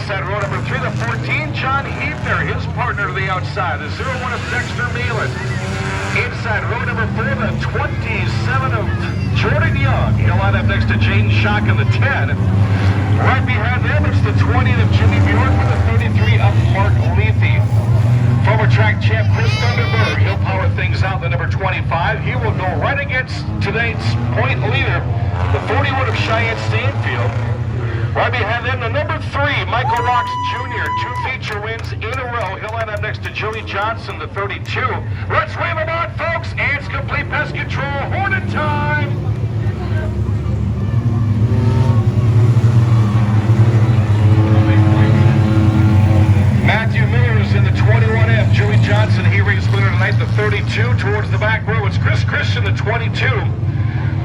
inside row number 3, the 14, John Hebner, his partner to the outside. The 01 of Dexter Meelan. Inside row number 4, the 27 of Jordan Young. He'll line up next to Jaden Schock in the 10. Right behind them, it's the 20 of Jimmy Bjork with the 33 of Mark Lethe. Former track champ Chris Thunderberg, he'll power things out the number 25. He will go right against tonight's point leader, the 41 of Cheyenne Stanfield. Right behind them, the number 3, Michael Wachs Jr., 2 feature wins in a row. He'll line up next to Joey Johnson, the 32. Let's wave them on, folks, and it's complete pest control. Hornet time! Matthew Miller's in the 21F. Joey Johnson, he raced winner tonight, the 32. Towards the back row, it's Chris Christian, the 22.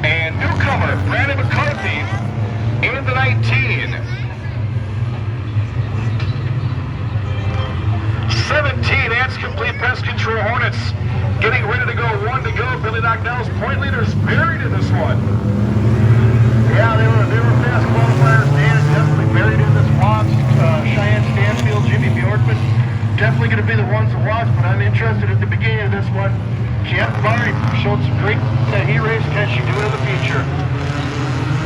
And newcomer, Brandon McCarthy, in the 19. 17, Ants Complete Pest Control Hornets. Getting ready to go, 1 to go. Billy Knockdow's point leaders buried in this one. Yeah, they were fast qualifiers. Dan is definitely buried in this Wachs. Cheyenne Stanfield, Jimmy Bjorkman. Definitely going to be the ones to watch, but I'm interested at the beginning of this one. Jen Barney showed some great that he raced. Can she do it in the future?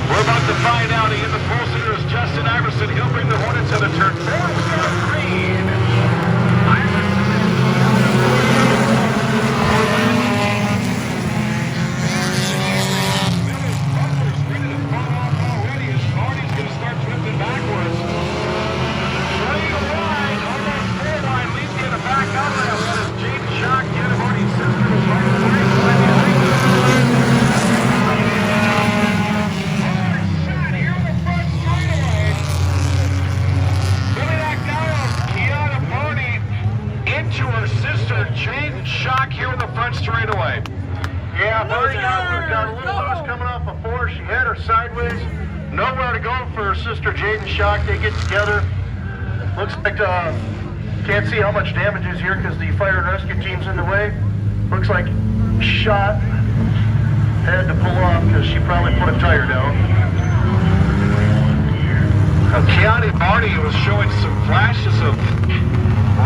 We're about to find out. In the pole sitter is Justin Iverson. He'll bring the Hornets to the turn 4. Green. Straightaway. Yeah, Marty got a little loose coming off a 4. She had her sideways. Nowhere to go for her sister Jaden Schock. They get together. Looks like can't see how much damage is here because the fire and rescue team's in the way. Looks like shot. Had to pull off because she probably put a tire down. Keani Barney was showing some flashes of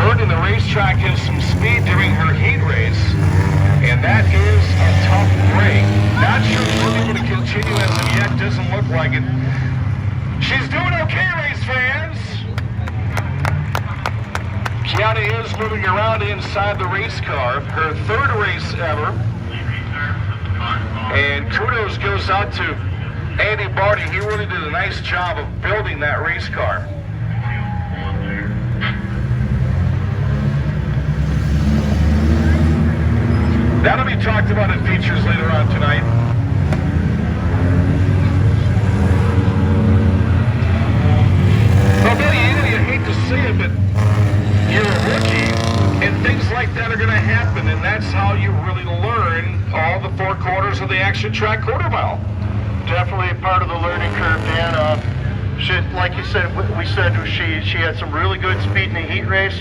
learning the racetrack and some speed during her heat race. And that is a tough break. Not sure she'll be able to continue as of yet. Doesn't look like it. She's doing okay, race fans. Keani is moving around inside the race car. Her 3rd race ever. And kudos goes out to Andy Barty. He really did a nice job of building that race car. That'll be talked about in features later on tonight. Well, Billy, you hate to see it, but you're a rookie, and things like that are going to happen, and that's how you really learn all the 4 quarters of the action track quarter mile. Definitely a part of the learning curve, Dan. Like you said, we said she had some really good speed in the heat race.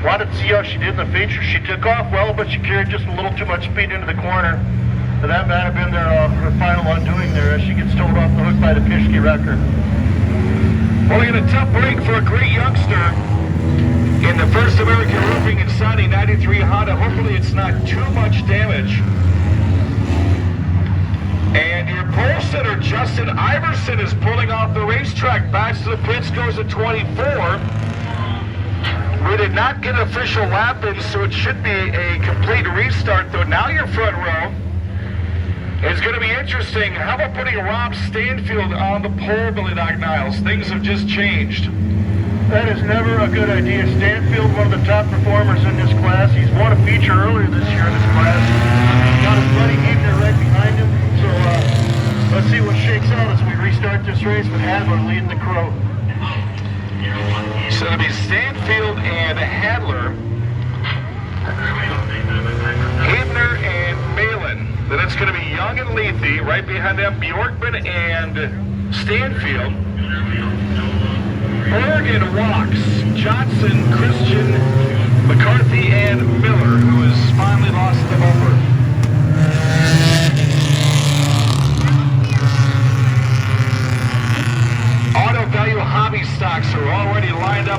Wanted to see how she did in the feature. She took off well, but she carried just a little too much speed into the corner. So that might have been her final undoing there as she gets towed off the hook by the Pischke wrecker. Well, we got a tough break for a great youngster in the First American Roofing and Siding 93 Honda. Hopefully it's not too much damage. And your pole sitter, Justin Iverson, is pulling off the racetrack. Back to the pits, goes at 24. We did not get an official lap in, so it should be a complete restart, though. Now your front row is going to be interesting. How about putting Rob Stanfield on the pole, Billy Doc Niles? Things have just changed. That is never a good idea. Stanfield, one of the top performers in this class. He's won a feature earlier this year in this class. Got his buddy Hebner right behind him. So let's see what shakes out as we restart this race with Hadler leading the crew. So it'll be Stanfield and Hadler, Hebner and Malin. Then it's going to be Young and Lethe. Right behind them, Bjorkman and Stanfield. Oregon, Wachs, Johnson, Christian, McCarthy, and Miller, who has finally lost the bumper. Auto Value Hobby Stocks are already lined up.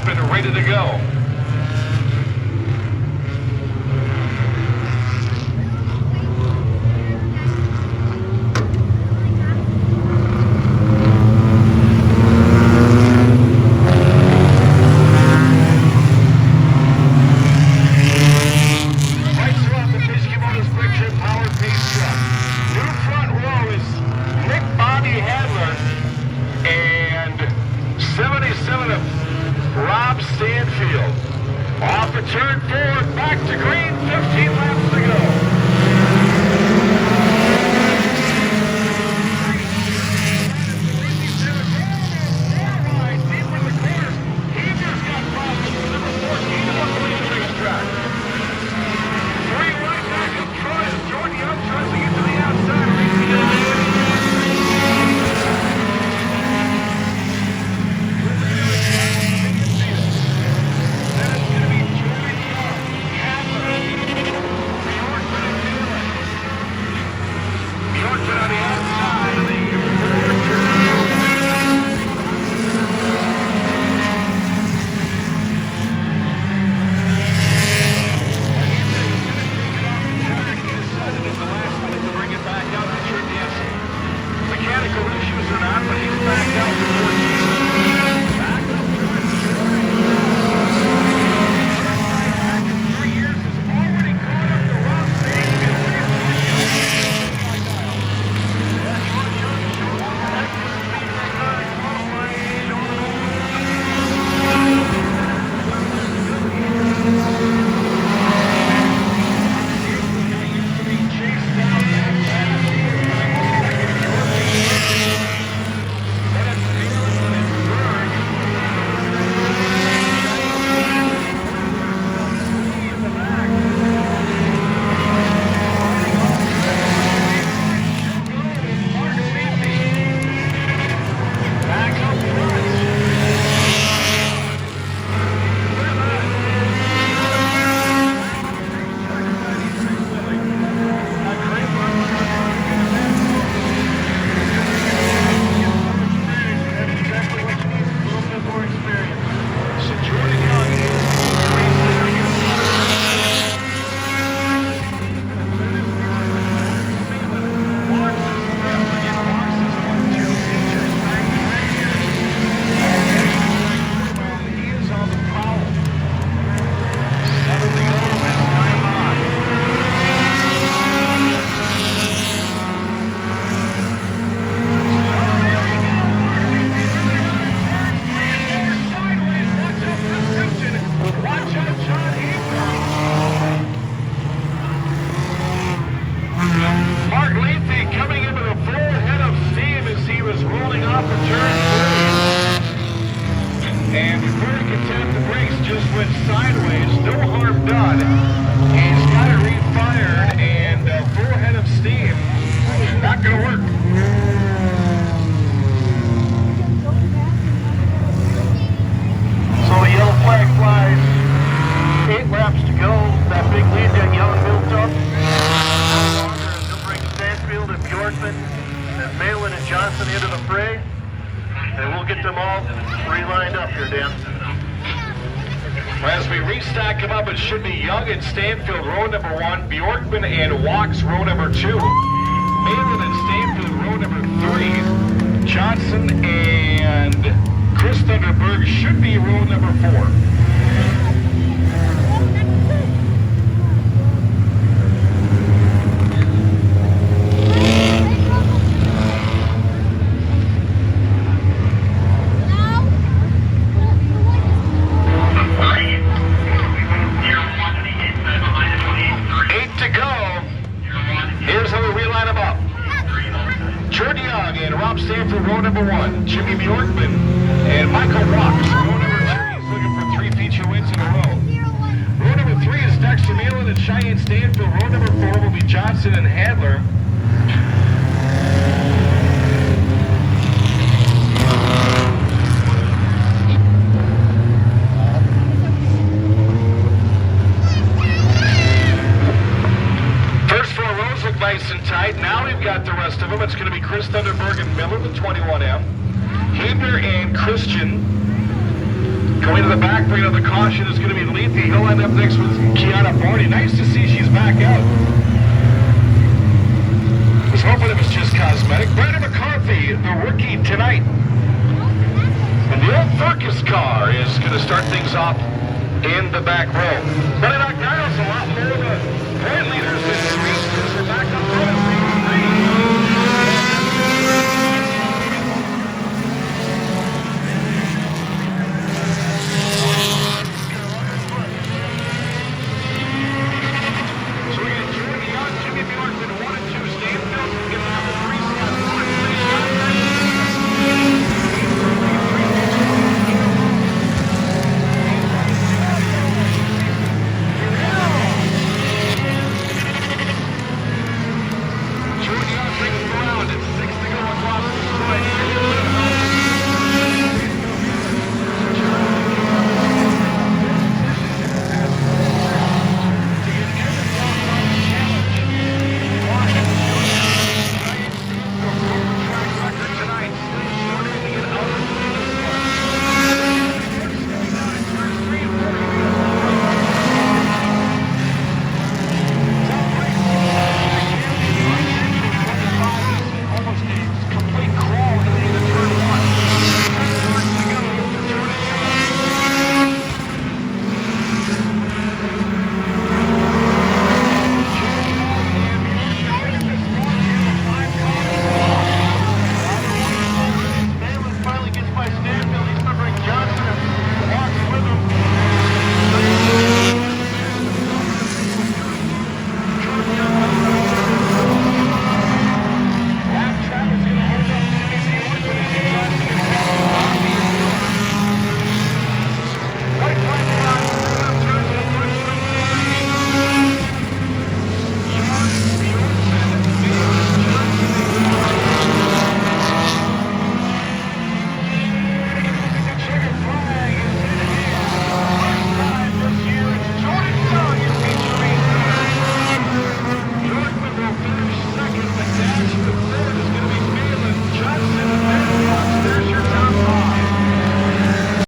and 77 of Rob Stanfield. Off the turn 4, back to green, 15 laps to go. Into the fray, and we'll get them all re-lined up here, Dan. As we restack them up, it should be Young and Stanfield, row number 1, Bjorkman and Wachs, row number 2, Malin and Stanfield, row number 3, Johnson and Chris Thunderberg should be row number 4. Stanfield, row number 1, Jimmy Bjorkman and Michael Wachs. Row number 2, he's looking for 3 feature wins in a row. Row number 3 is Dexter Malin and Cheyenne Stanfield. Row number 4 will be Johnson and Handler. Nice and tight. Now we've got the rest of them. It's going to be Chris Thunderberg and Miller, the 21M. Hebner and Christian going to the back. Bringing up the caution is going to be Lethe. He'll end up next with Kiana Barney. Nice to see she's back out. Was hoping it was just cosmetic. Brandon McCarthy, the rookie tonight. And the old Furcus car is going to start things off in the back row. But in our a lot more of a